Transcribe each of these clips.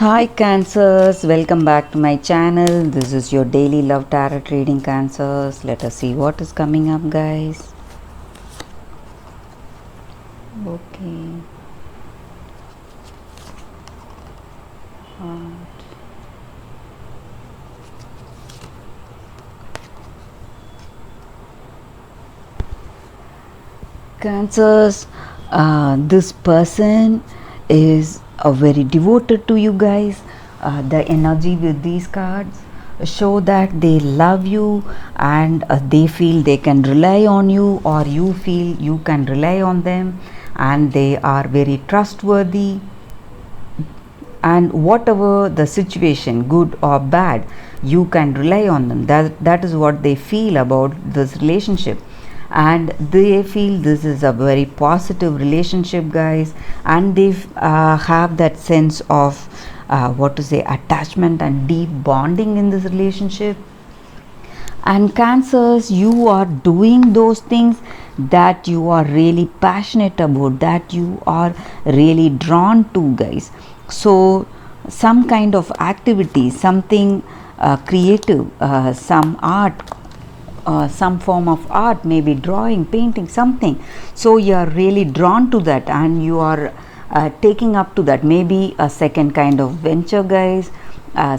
Hi Cancers, welcome back to my channel. This is your daily love tarot reading, Cancers. Let us see what is coming up, guys. Okay. Cancers, this person is very devoted to you guys. The energy with these cards show that they love you and they feel they can rely on you, or you feel you can rely on them, and they are very trustworthy. And whatever the situation, good or bad, you can rely on them. That is what they feel about this relationship, and they feel this is a very positive relationship, guys. And they have that sense of what to say, attachment and deep bonding in this relationship. And Cancers, you are doing those things that you are really passionate about, that you are really drawn to, guys. So some kind of activity, something creative, some art, some form of art, maybe drawing, painting, something. So you are really drawn to that, and you are taking up to that. Maybe a second kind of venture, guys,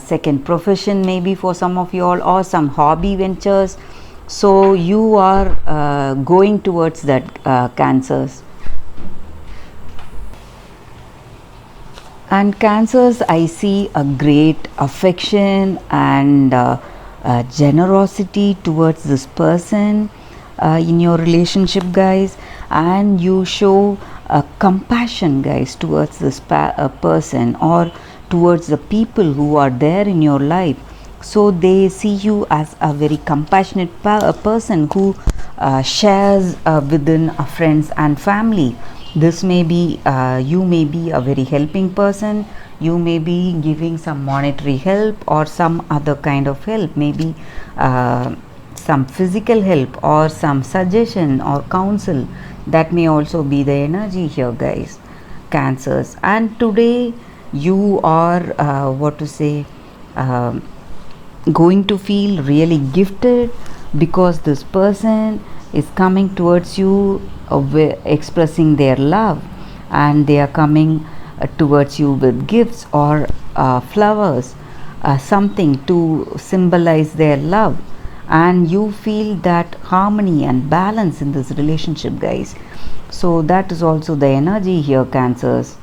second profession maybe for some of you all, or some hobby ventures. So you are going towards that, Cancers. And Cancers, I see a great affection and generosity towards this person in your relationship, guys. And you show compassion, guys, towards this person, or towards the people who are there in your life. So they see you as a very compassionate person who shares within friends and family. This may be, you may be a very helping person. You may be giving some monetary help or some other kind of help, maybe some physical help or some suggestion or counsel. That may also be the energy here, guys, Cancers. And today you are what to say, going to feel really gifted, because this person is coming towards you, expressing their love, and they are coming towards you with gifts or flowers, something to symbolize their love. And you feel that harmony and balance in this relationship, guys. So that is also the energy here, Cancers,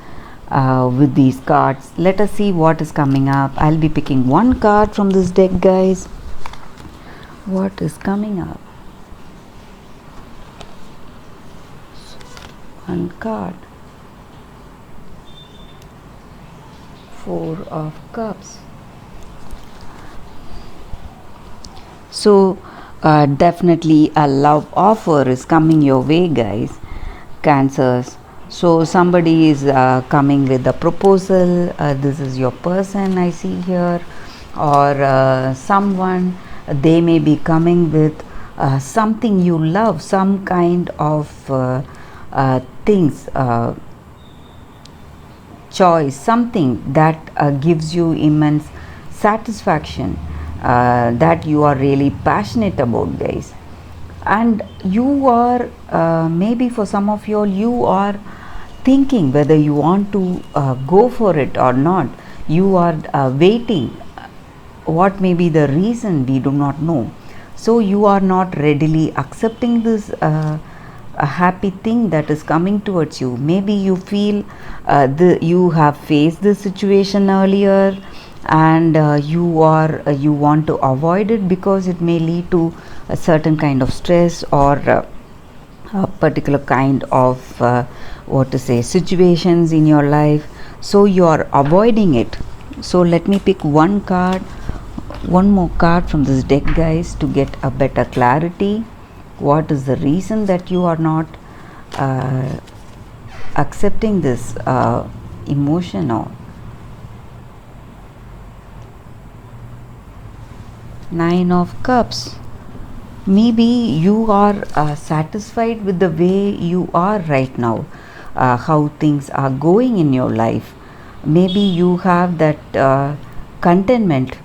with these cards. Let us see what is coming up. I'll be picking one card from this deck, guys. What is coming up? One card. Four of Cups. So definitely a love offer is coming your way, guys, Cancers. So somebody is coming with a proposal. This is your person I see here, or someone, they may be coming with something you love, some kind of things, choice, something that gives you immense satisfaction, that you are really passionate about, guys. And you are maybe for some of you all, you are thinking whether you want to go for it or not. You are waiting. What may be the reason, we do not know. So you are not readily accepting this a happy thing that is coming towards you. Maybe you feel you have faced this situation earlier, and you want to avoid it because it may lead to a certain kind of stress, or a particular kind of what to say, situations in your life. So you are avoiding it. So let me pick one more card from this deck, guys, to get a better clarity. What is the reason that you are not accepting this emotion? Or Nine of Cups. Maybe you are satisfied with the way you are right now, how things are going in your life. maybe you have that contentment,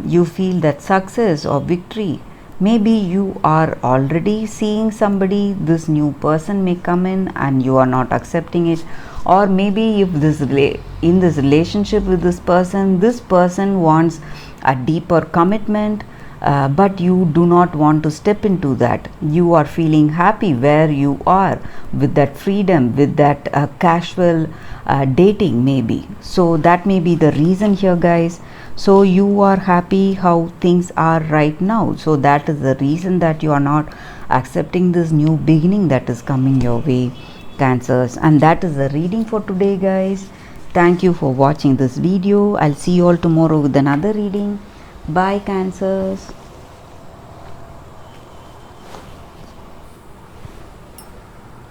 you feel that success or victory. Maybe you are already seeing somebody, this new person may come in and you are not accepting it. Or maybe if in this relationship with this person wants a deeper commitment, but you do not want to step into that. You are feeling happy where you are, with that freedom, with that casual dating maybe. So that may be the reason here, guys. So you are happy how things are right now, so that is the reason that you are not accepting this new beginning that is coming your way, Cancers. And that is the reading for today, guys. Thank you for watching this video. I'll see you all tomorrow with another reading. Bye, Cancers.